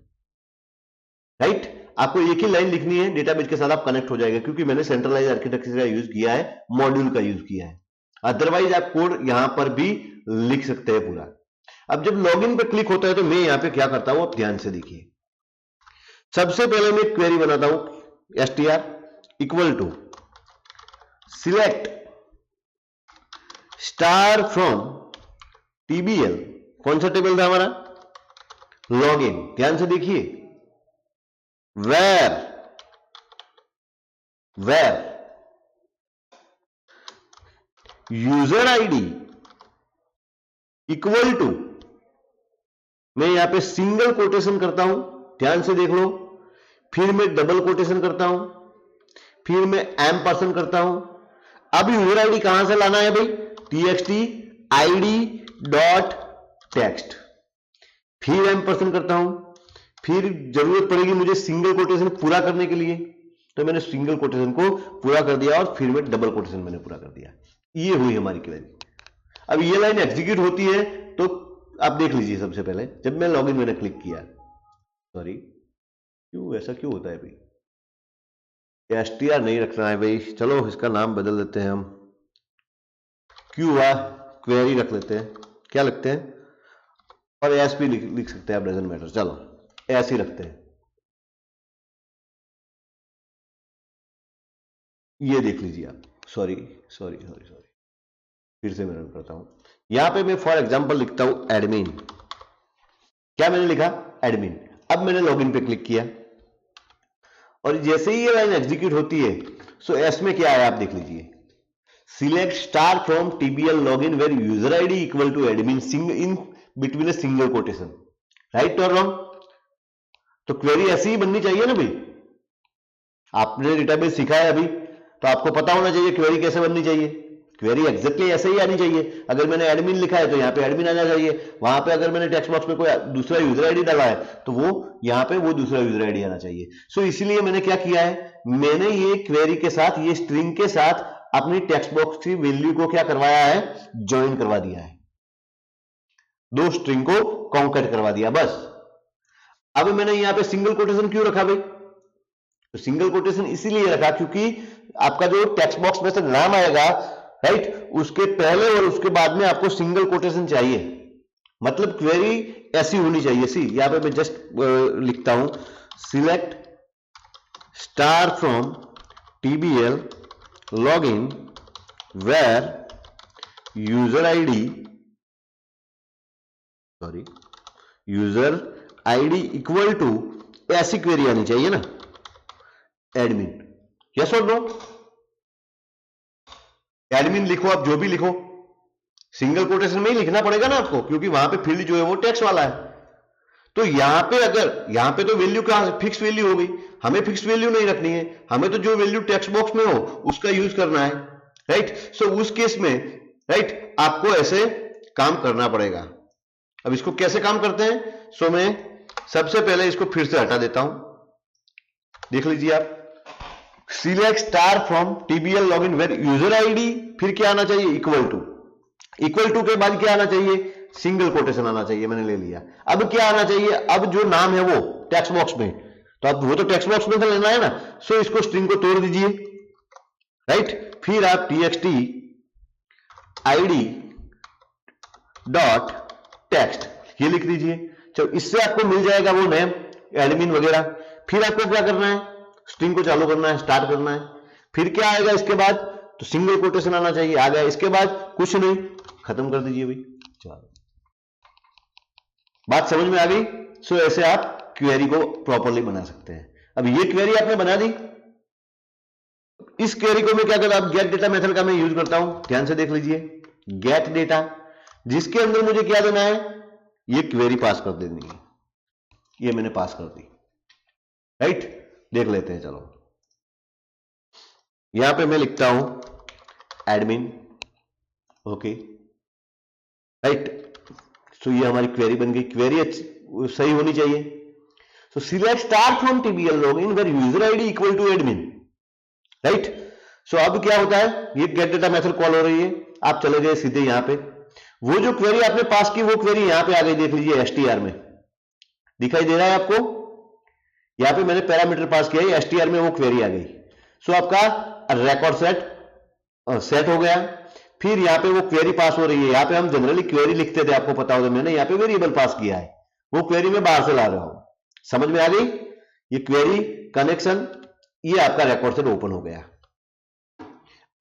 राइट। आपको एक ही लाइन लिखनी है, डेटाबेस के साथ आप कनेक्ट हो जाएगा, क्योंकि मैंने सेंट्रलाइज आर्किटेक्चर का यूज किया है, मॉड्यूल का यूज किया है। अदरवाइज आप कोड यहां पर भी लिख सकते हैं पूरा। अब जब लॉगिन पे क्लिक होता है तो मैं यहां पे क्या करता हूं, आप ध्यान से देखिए। सबसे पहले मैं क्वेरी बनाता हूं str equal to select star from TBL, कौन सा टेबल था हमारा, लॉगिन। ध्यान से देखिए, where user ID equal to, मैं यहां पे सिंगल कोटेशन करता हूं, ध्यान से देख लो, फिर मैं डबल कोटेशन करता हूं, फिर मैं एम्परसेंड करता हूं। अब यूजर आईडी कहां से लाना है भाई, txt id डॉट टेक्स्ट, फिर एम्परसेंड करता हूं, फिर जरूरत पड़ेगी मुझे सिंगल कोटेशन पूरा करने के लिए, तो मैंने सिंगल कोटेशन को पूरा कर दिया और फिर मैं डबल कोटेशन मैंने पूरा कर दिया। ये हुई हमारी क्वेरी। अब ये लाइन एग्जीक्यूट होती है तो आप देख लीजिए। सबसे पहले जब मैं लॉगिन मैंने क्लिक किया, सॉरी क्यों ऐसा क्यों होता है भाई, str नहीं रखना है भाई, चलो इसका नाम बदल देते हैं हम, क्यों हुआ, क्वेरी रख लेते हैं, क्या लगते हैं, और एस भी लिख सकते हैं आप, डजंट मैटर, चलो ऐसे ही रखते हैं। ये देख लीजिए आप, सॉरी फिर से मैं रन करता हूं। यहां पे मैं फॉर एग्जांपल लिखता हूं एडमिन, क्या मैंने लिखा, एडमिन। अब मैंने लॉगिन पे क्लिक किया और जैसे ही ये लाइन एग्जीक्यूट होती है, सो एस में क्या है आप देख लीजिए, select star from TBL login where user ID equal to admin in between a single quotation, right और रॉन्ग? तो क्वेरी ऐसी ही बननी चाहिए ना भाई। आपने डेटाबेस सीखा है अभी, तो आपको पता होना चाहिए क्वेरी कैसे बननी चाहिए। क्वेरी एग्जैक्टली ऐसे ही आनी चाहिए। अगर मैंने एडमिन लिखा है तो यहाँ पे एडमिन आना चाहिए, वहां पे अगर मैंने टेक्स्ट बॉक्स में कोई दूसरा यूजर आईडी डाला है तो वो यहाँ पे वो दूसरा यूजर आईडी आना चाहिए। सो इसीलिए मैंने क्या किया है, मैंने ये क्वेरी के साथ, ये स्ट्रिंग के साथ अपनी टेक्स्ट बॉक्स की वैल्यू को क्या करवाया है, ज्वाइन करवा दिया है, दो स्ट्रिंग को कॉन्कैट करवा दिया बस। अब मैंने यहां पे सिंगल कोटेशन क्यों रखा भाई? तो सिंगल कोटेशन इसीलिए रखा क्योंकि आपका जो टेक्स्ट बॉक्स में से नाम आएगा, राइट, उसके पहले और उसके बाद में आपको सिंगल कोटेशन चाहिए। मतलब क्वेरी ऐसी होनी चाहिए। सी यहां पे मैं जस्ट लिखता हूं, select star from TBL login where user ID, sorry, user ID equal to, ऐसी क्वेरी आनी चाहिए ना, एडमिन। यस और नो? एडमिन लिखो, आप जो भी लिखो सिंगल कोटेशन में ही लिखना पड़ेगा ना आपको, क्योंकि वहां पे फील्ड जो है वो टेक्स्ट वाला है। तो यहां पे अगर यहां पे तो वैल्यू क्या फिक्स वैल्यू हो गई, हमें फिक्स वैल्यू नहीं रखनी है, हमें तो जो वैल्यू टेक्स्ट बॉक्स में हो उसका यूज करना है, राइट। सो उस केस में, राइट, आपको ऐसे काम करना पड़ेगा। अब इसको कैसे काम करते हैं? सो मैं सबसे पहले इसको फिर से हटा देता हूं, देख लीजिए आप। Select star from TBL login where user ID, फिर क्या आना चाहिए, इक्वल टू। इक्वल टू के बाद क्या आना चाहिए, सिंगल कोटेशन आना चाहिए, मैंने ले लिया। अब क्या आना चाहिए, अब जो नाम है वो टेक्स्ट बॉक्स में, तो अब वो तो टेक्स्ट बॉक्स में लेना है ना। सो इसको स्ट्रिंग को तोड़ दीजिए, राइट। फिर आप टीएक्सटी आईडी डॉट टेक्स्ट ये लिख दीजिए। चलो, इससे आपको मिल जाएगा वो नेम, एडमिन वगैरह। फिर आपको क्या करना है, स्ट्रिंग को चालू करना है, स्टार्ट करना है। फिर क्या आएगा इसके बाद, तो सिंगल कोटेशन आना चाहिए, आ गया। इसके बाद कुछ नहीं, खत्म कर दीजिए भाई। चलो, बात समझ में आ गई? सो ऐसे आप क्वेरी को प्रॉपरली बना सकते हैं। अब ये क्वेरी आपने बना दी, इस क्वेरी को मैं क्या करता हूं, गेट डेटा मेथड का मैं यूज करता हूं। ध्यान से देख लीजिए, गेट डेटा, जिसके अंदर मुझे क्या देना है, ये क्वेरी पास कर देनी है। ये मैंने पास कर दी, राइट। देख लेते हैं, चलो। यहां पे मैं लिखता हूं एडमिन, ओके, राइट। सो ये हमारी क्वेरी बन गई। क्वेरी सही होनी चाहिए। So select star from TBL login where user ID equal to admin, right. So अब क्या होता है, ये गेट डेटा मेथड कॉल हो रही है। आप चले गए सीधे यहां पे, वो जो क्वेरी आपने पास की वो क्वेरी यहां पे आ गई, देख लीजिए एसटीआर में दिखाई दे रहा है आपको। यहां पे मैंने पैरामीटर पास किया है, एसटीआर में वो क्वेरी आ गई। सो आपका रिकॉर्ड सेट हो गया। फिर यहां पे वो क्वेरी पास हो रही है। यहां पे हम जनरली क्वेरी लिखते थे, आपको पता होगा, मैंने यहां पे वेरिएबल पास किया है, वो क्वेरी में बाहर से ला रहा हूं। समझ में आ गई? ये क्वेरी कनेक्शन, ये आपका रिकॉर्ड सेट ओपन हो गया।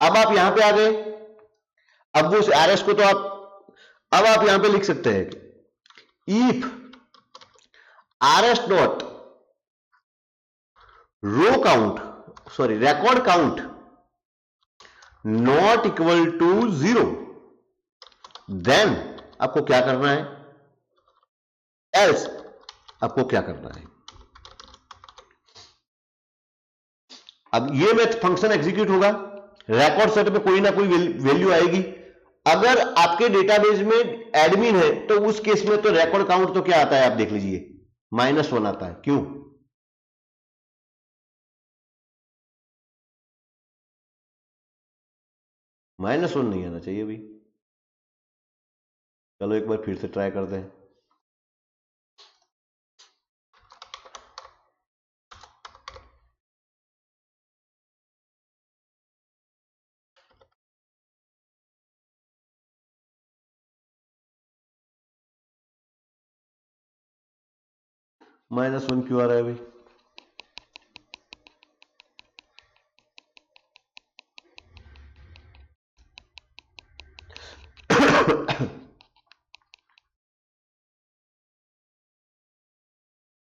अब आप यहां पे आ गए। अब उस आरएस को तो अब आप यहां पे लिख सकते हैं, if RS dot row count, sorry, record count not equal to 0, then आपको क्या करना है, एल्स आपको क्या करना है। अब ये मैथ फंक्शन एग्जीक्यूट होगा, रिकॉर्ड सेट में कोई ना कोई वैल्यू आएगी। अगर आपके डेटाबेस में एडमिन है तो उस केस में तो रिकॉर्ड काउंट तो क्या आता है, आप देख लीजिए, -1 आता है। क्यों? -1 नहीं आना चाहिए भाई। चलो एक बार फिर से ट्राई करते हैं। -1 क्यों आ रहा है भाई?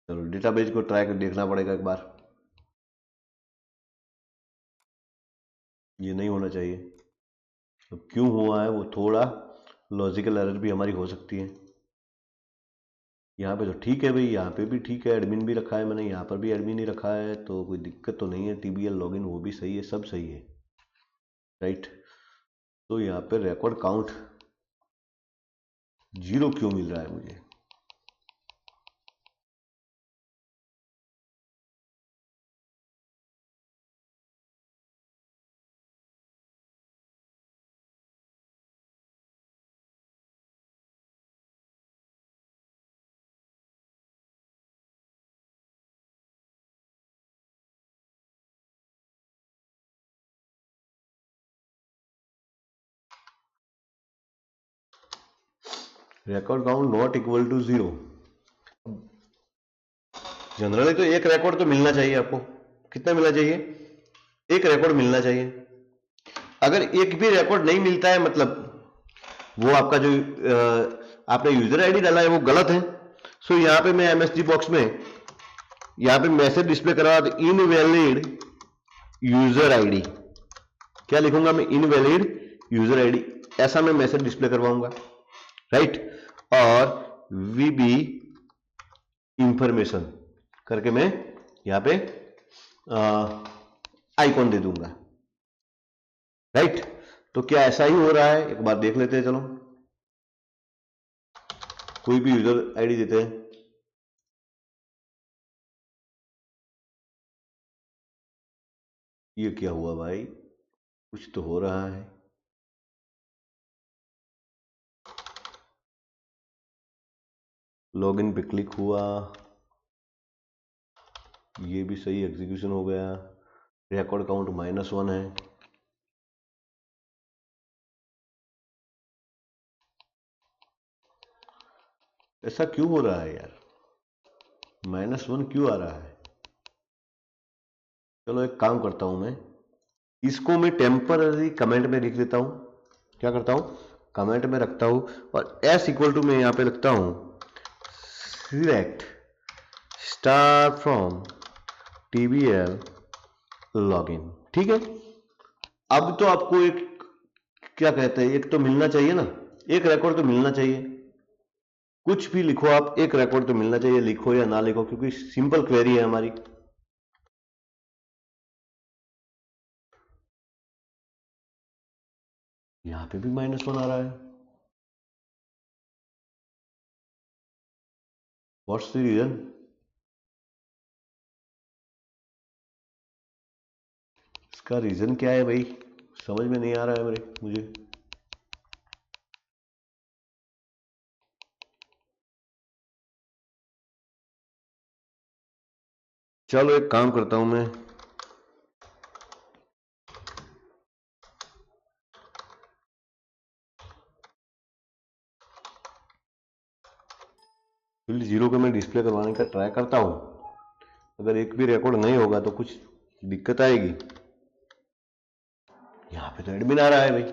चलो डेटाबेस को ट्राई कर देखना पड़ेगा एक बार। ये नहीं होना चाहिए। तो क्यों हुआ है वो, थोड़ा लॉजिकल एरर भी हमारी हो सकती है। यहाँ पे तो ठीक है भाई, यहाँ पे भी ठीक है, एडमिन भी रखा है मैंने, यहाँ पर भी एडमिन ही रखा है, तो कोई दिक्कत तो नहीं है। टीबीएल लॉगिन वो भी सही है, सब सही है, राइट। तो यहाँ पे रिकॉर्ड काउंट 0 क्यों मिल रहा है मुझे? Record count not equal to 0। Generally तो एक रिकॉर्ड तो मिलना चाहिए आपको। कितना मिलना चाहिए? एक रिकॉर्ड मिलना चाहिए। अगर एक भी रिकॉर्ड नहीं मिलता है, मतलब वो आपका जो आपने यूजर आईडी डाला है वो गलत है। सो यहाँ पे मैं एमएसजी बॉक्स में यहाँ पे मैसेज डिस्प्ले करा, इनवैलिड यूजर आईडी। क्या लिखूंगा मैं? इनवैलिड यूजर आईडी, ऐसा मैं मैसेज डिस्प्ले करवाऊंगा, राइट। और वीबी इंफॉर्मेशन करके मैं यहाँ पे आइकॉन दे दूंगा, राइट। तो क्या ऐसा ही हो रहा है? एक बार देख लेते हैं, चलो कोई भी यूजर आईडी देते हैं। ये क्या हुआ भाई? कुछ तो हो रहा है। लॉगिन पे क्लिक हुआ, ये भी सही एग्जीक्यूशन हो गया। रिकॉर्ड काउंट -1 है। ऐसा क्यों हो रहा है यार? -1 क्यों आ रहा है? चलो एक काम करता हूं मैं, इसको मैं टेम्पररी कमेंट में लिख देता हूं। क्या करता हूं? कमेंट में रखता हूं, और एस इक्वल टू मैं यहां पे लिखता हूं select star from TBL login. ठीक है। अब तो आपको एक, क्या कहते हैं, एक तो मिलना चाहिए ना, एक रिकॉर्ड तो मिलना चाहिए। कुछ भी लिखो आप, एक रिकॉर्ड तो मिलना चाहिए, लिखो या ना लिखो, क्योंकि सिंपल क्वेरी है हमारी। यहां पे भी -1 आ रहा है। What's the reason? इसका रीजन क्या है भाई? समझ में नहीं आ रहा है मुझे। चलो एक काम करता हूं मैं, फील्ड 0 को मैं डिस्प्ले करवाने का ट्राई करता हूं। अगर एक भी रिकॉर्ड नहीं होगा तो कुछ दिक्कत आएगी। यहाँ पे तो एडमिन आ रहा है भाई।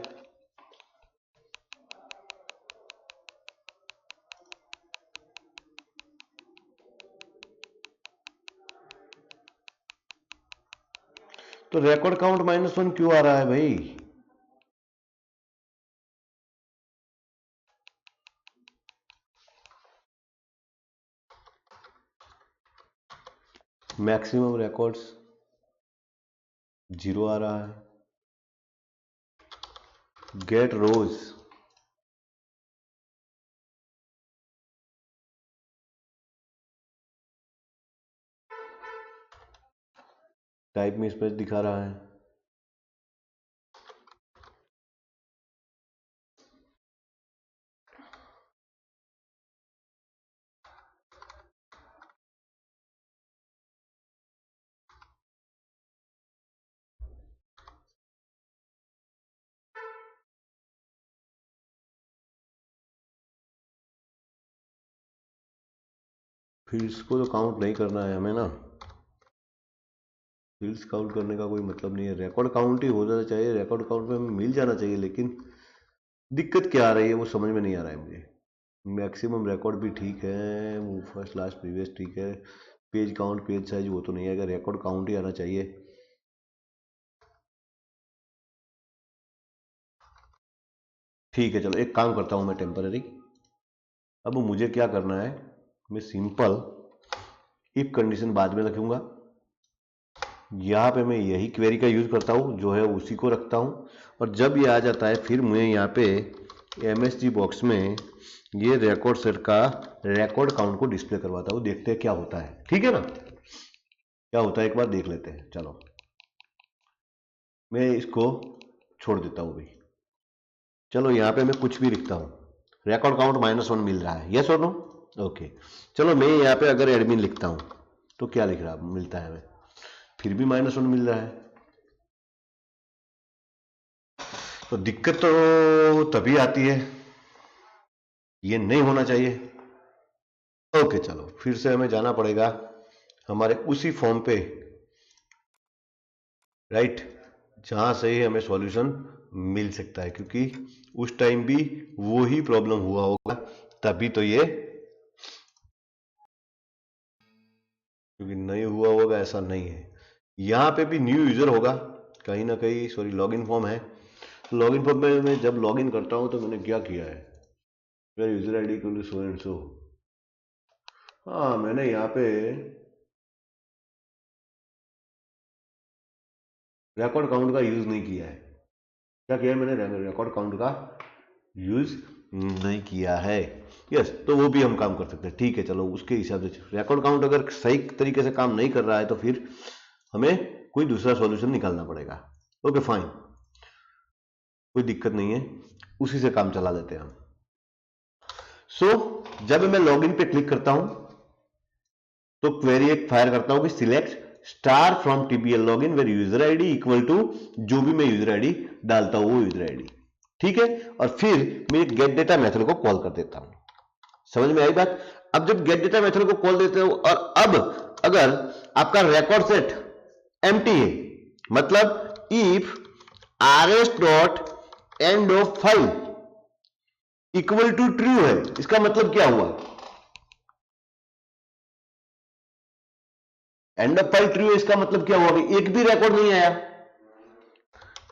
तो रिकॉर्ड काउंट -1 क्यों आ रहा है भाई? मैक्सिमम रिकॉर्ड्स 0 आ रहा है। गेट रोज, टाइप में स्पेस दिखा रहा है। फील्ड्स को तो काउंट नहीं करना है हमें ना, फील्ड्स काउंट करने का कोई मतलब नहीं है। रिकॉर्ड काउंट ही हो जाना चाहिए, रिकॉर्ड काउंट में हमें मिल जाना चाहिए। लेकिन दिक्कत क्या आ रही है वो समझ में नहीं आ रहा है मुझे। मैक्सिमम रिकॉर्ड भी ठीक है, मूव फर्स्ट लास्ट प्रीवियस ठीक है, पेज काउंट पेज साइज वो तो नहीं आएगा, रिकॉर्ड काउंट ही आना चाहिए। ठीक है, चलो एक काम करता हूं मैं टेम्पररी। अब मुझे क्या करना है, मैं सिंपल इफ कंडीशन बाद में रखूंगा। यहाँ पे मैं यही क्वेरी का यूज करता हूँ, जो है उसी को रखता हूँ, और जब ये आ जाता है फिर मैं यहाँ पे MSG बॉक्स में ये रिकॉर्ड सेट का रिकॉर्ड काउंट को डिस्प्ले करवाता हूँ। देखते हैं क्या होता है, ठीक है ना, क्या होता है एक बार देख लेते हैं। चलो मैं इसको छोड़ देता हूँ भाई। चलो यहाँ पे मैं कुछ भी लिखता हूँ, रिकॉर्ड काउंट -1 मिल रहा है, यस और नो, ओके। चलो मैं यहाँ पे अगर एडमिन लिखता हूँ तो क्या लिख रहा मिलता है, हमें फिर भी -1 मिल रहा है। तो दिक्कत तो तभी आती है, ये नहीं होना चाहिए। ओके चलो फिर से हमें जाना पड़ेगा हमारे उसी फॉर्म पे, राइट, जहां से ही हमें सॉल्यूशन मिल सकता है, क्योंकि उस टाइम भी वो ही प्रॉब्लम हुआ होगा, तभी तो ये, क्योंकि नहीं हुआ होगा ऐसा नहीं है। यहाँ पे भी न्यू यूजर होगा कहीं ना कहीं, सॉरी लॉगिन फॉर्म है। लॉगिन फॉर्म में मैं जब लॉगिन करता हूँ तो मैंने क्या किया है, मेरा यूजर आईडी को सो एंड सो, हाँ मैंने यहाँ पे रिकॉर्ड काउंट का यूज नहीं किया है। क्या किया है मैंने, रिकॉर्ड काउंट का यूज नहीं किया है, यस। तो वो भी हम काम कर सकते हैं, ठीक है। चलो उसके हिसाब से रिकॉर्ड काउंट अगर सही तरीके से काम नहीं कर रहा है तो फिर हमें कोई दूसरा सॉल्यूशन निकालना पड़ेगा। ओके फाइन, कोई दिक्कत नहीं है, उसी से काम चला देते हैं हम। सो जब मैं लॉगिन पे क्लिक करता हूं तो क्वेरी एक फायर करता हूं कि select star from TBL login where user ID equal to जो भी मैं यूजर आईडी डालता हूं वो यूजर आईडी, ठीक है। और फिर मैं गेट डेटा मेथड को कॉल कर देता हूं। समझ में आई बात। अब जब गेट डेटा मेथड को कॉल देते हो, और अब अगर आपका रिकॉर्ड सेट एम्प्टी है, मतलब if rs dot end of file equal to true है, इसका मतलब क्या हुआ, एंड ऑफ फाइल ट्रू है, इसका मतलब क्या हुआ, एक भी रिकॉर्ड नहीं आया,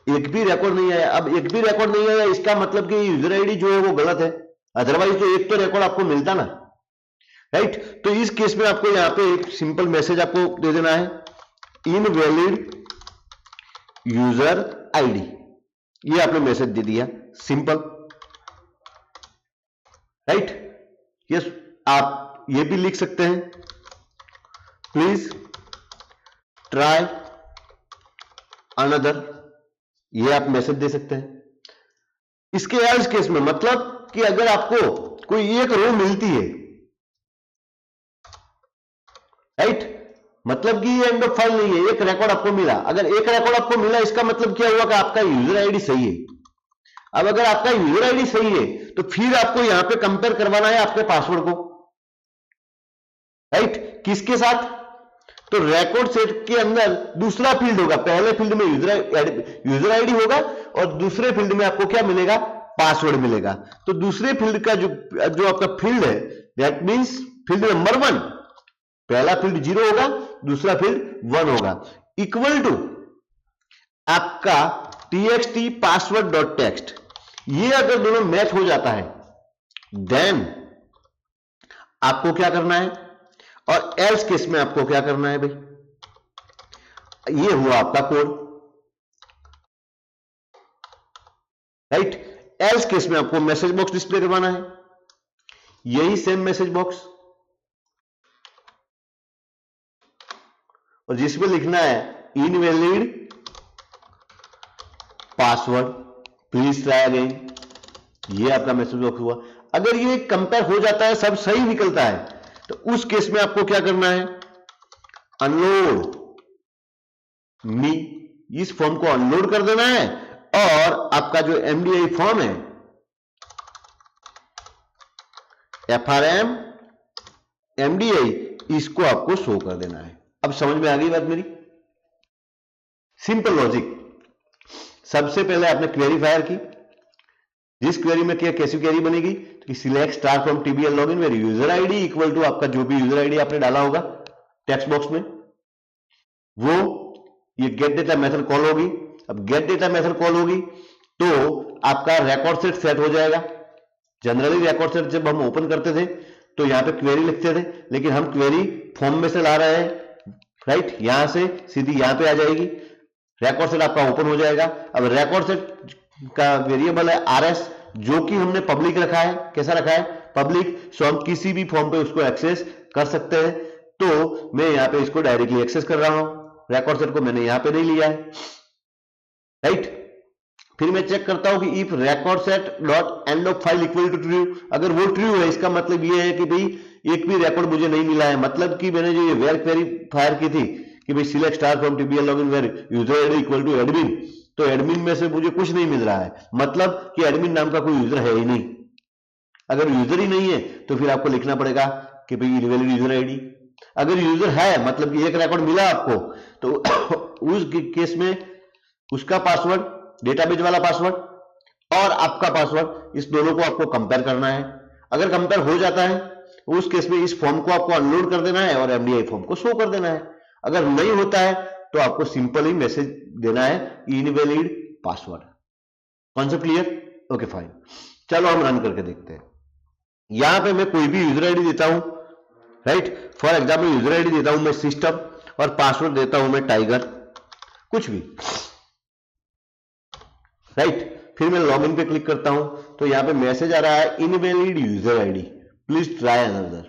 एक भी रिकॉर्ड नहीं आया। अब एक भी रिकॉर्ड नहीं आया इसका मतलब कि यूजर आईडी जो है वो गलत है, अदरवाइज तो एक तो रिकॉर्ड आपको मिलता ना, राइट। तो इस केस में आपको यहां पे एक सिंपल मैसेज आपको दे देना है, इनवैलिड यूजर आईडी, ये आपने मैसेज दे दिया, सिंपल, राइट। यस, आप ये भी लिख सकते हैं, प्लीज ट्राई अनदर, ये आप मैसेज दे सकते हैं। इसके इस केस में मतलब कि अगर आपको कोई एक रो मिलती है, राइट, मतलब कि ये एंड ऑफ फाइल नहीं है, एक रिकॉर्ड आपको मिला, अगर एक रिकॉर्ड आपको मिला इसका मतलब क्या हुआ कि आपका यूजर आईडी सही है। अब अगर आपका यूजर आईडी सही है तो फिर आपको यहां पे कंपेयर करवाना है आपके पासवर्ड को, राइट, किसके साथ, तो रिकॉर्ड सेट के अंदर दूसरा फील्ड होगा, पहले फील्ड में यूजर आईडी होगा और दूसरे फील्ड में आपको क्या मिलेगा, पासवर्ड मिलेगा। तो दूसरे फील्ड का जो आपका फील्ड है, दैट मींस फील्ड नंबर 1, पहला फील्ड 0 होगा, दूसरा फील्ड 1 होगा, इक्वल टू आपका txt पासवर्ड डॉट टेक्स्ट। ये अगर दोनों मैच हो जाता है देन आपको क्या करना है, और एल्स केस में आपको क्या करना है भाई, ये हुआ आपका कोड, राइट। एल्स केस में आपको मैसेज बॉक्स डिस्प्ले करवाना है, यही सेम मैसेज बॉक्स, और जिसमें लिखना है invalid password please try again, ये आपका मैसेज बॉक्स हुआ। अगर ये कंपेयर हो जाता है, सब सही निकलता है, तो उस केस में आपको क्या करना है, अनलोड मी, इस फॉर्म को अनलोड कर देना है, और आपका जो MDI फॉर्म है FRM MDI, इसको आपको शो कर देना है। अब समझ में आ गई बात मेरी, सिंपल लॉजिक। सबसे पहले आपने क्वेरी फायर की, जिस क्वेरी में क्या कैसी क्वेरी बनेगी कि select star from TBL login where user ID equal to आपका जो भी यूजर आईडी आपने डाला होगा टेक्स्ट बॉक्स में, वो ये गेट डेटा मेथड कॉल होगी। अब गेट डेटा मेथड कॉल होगी तो आपका रिकॉर्ड सेट सेट हो जाएगा। जनरली रिकॉर्ड सेट जब हम ओपन करते थे तो यहाँ पे क्वेरी लिखते थे, लेकिन हम क्वेरी फॉर्म में से ला रहे हैं, राइट। यहां से सीधी यहां पे आ जाएगी, रिकॉर्ड सेट आपका ओपन हो जाएगा। अब रिकॉर्ड सेट का वेरिएबल है आरएस, जो कि हमने पब्लिक रखा है। कैसा रखा है? पब्लिक। सो हम किसी भी फॉर्म पे उसको एक्सेस कर सकते हैं। तो मैं यहाँ पे इसको डायरेक्टली एक्सेस कर रहा हूं, रिकॉर्ड सेट को मैंने यहाँ पे नहीं लिया है, राइट। फिर मैं चेक करता हूं कि if record set dot end of file equal to true, अगर वो ट्रू है इसका मतलब ये है कि भाई एक भी रिकॉर्ड मुझे नहीं मिला है। मतलब कि मैंने जो ये वेर क्वेरी फायर की थी कि भाई select star from TBL login where user ID equal to admin, तो एडमिन में से मुझे कुछ नहीं मिल रहा है, मतलब कि एडमिन नाम का कोई यूजर है ही नहीं। अगर यूजर ही नहीं है तो फिर आपको लिखना पड़ेगा कि भाई इनवैलिड यूजर आईडी। अगर यूजर है, मतलब कि एक रिकॉर्ड मिला आपको, तो उस केस में उसका पासवर्ड, डेटाबेस वाला पासवर्ड और आपका पासवर्ड, इस दोनों को आपको कंपेयर करना है। अगर कंपेयर हो जाता है उस केस में इस फॉर्म को आपको अनलोड कर देना है और एमडीआई फॉर्म को शो कर देना है। अगर नहीं होता है तो आपको सिंपल ही मैसेज देना है invalid password. Concept clear? Okay fine. चलो हम रन करके देखते हैं। यहां पे मैं कोई भी यूजर आईडी देता हूं, right. For example user ID देता हूं मैं सिस्टम और पासवर्ड देता हूं मैं टाइगर, कुछ भी, राइट। फिर मैं लॉगिन पे क्लिक करता हूं तो यहां पे मैसेज आ रहा है invalid user ID, please try another.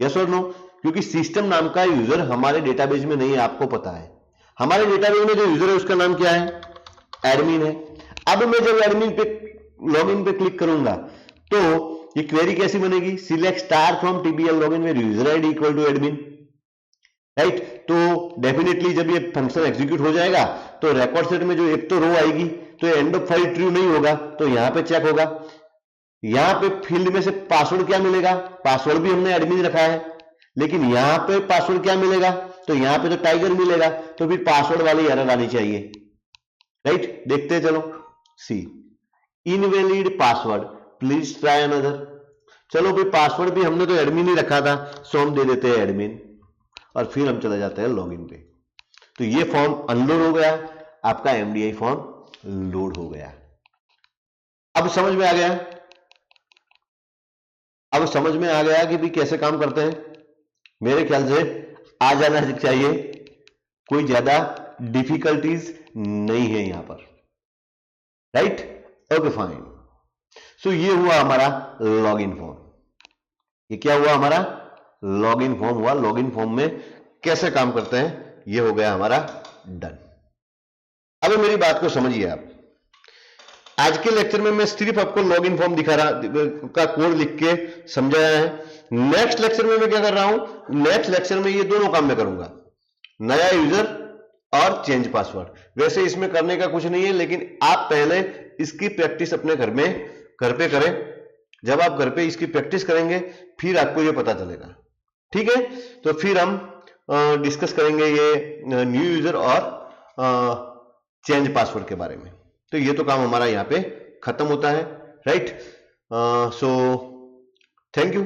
Yes और नो? क्योंकि सिस्टम नाम का यूजर हमारे डेटाबेस में नहीं है, आपको पता है। हमारे डेटाबेस में जो यूजर है उसका नाम क्या है? एडमिन है। अब मैं जब एडमिन पे लॉगिन पे क्लिक करूंगा तो ये क्वेरी कैसी बनेगी? Select star from TBL login where user ID equal to admin, right. तो डेफिनेटली जब ये फंक्शन एग्जीक्यूट हो जाएगा तो रिकॉर्ड सेट में जो एक तो रो आएगी, तो एंड ऑफ फाइल ट्रू नहीं होगा, तो यहां पे चेक होगा। यहां पे फील्ड में से पासवर्ड क्या मिलेगा? पासवर्ड भी हमने एडमिन रखा है, लेकिन यहां पे पासवर्ड क्या मिलेगा? तो यहां पे तो टाइगर मिलेगा, तो फिर पासवर्ड वाली एरर आनी चाहिए, राइट। देखते हैं, चलो। See invalid password, please try another. चलो भाई, पासवर्ड भी हमने तो एडमिन ही रखा था, सो हम दे देते हैं एडमिन और फिर हम चले जाते हैं लॉगिन पे। तो ये फॉर्म अनलोड हो गया, आपका एमडीआई फॉर्म लोड हो गया। अब समझ में आ गया? अब समझ में आ गया कि भी कैसे काम करते हैं? मेरे ख्याल से आ जाना चाहिए, कोई ज्यादा डिफिकल्टीज नहीं है यहां पर, राइट। Okay fine. सो ये हुआ हमारा लॉगिन फॉर्म। ये क्या हुआ? हमारा लॉगिन फॉर्म हुआ। लॉगिन फॉर्म में कैसे काम करते हैं ये हो गया हमारा डन। अब मेरी बात को समझिए आप। आज के लेक्चर में मैं सिर्फ आपको लॉगिन फॉर्म दिखा रहा का कोड लिख के समझाया है। नेक्स्ट लेक्चर में मैं क्या कर रहा हूं? नेक्स्ट लेक्चर में ये दोनों काम मैं करूंगा, नया यूजर और चेंज पासवर्ड। वैसे इसमें करने का कुछ नहीं है, लेकिन आप पहले इसकी प्रैक्टिस अपने घर पे करें। जब आप घर पे इसकी प्रैक्टिस करेंगे फिर आपको ये पता चलेगा, ठीक है। तो फिर हम डिस्कस करेंगे ये न्यू यूजर और चेंज पासवर्ड के बारे में। तो ये तो काम हमारा यहाँ पे खत्म होता है, राइट। So thank you.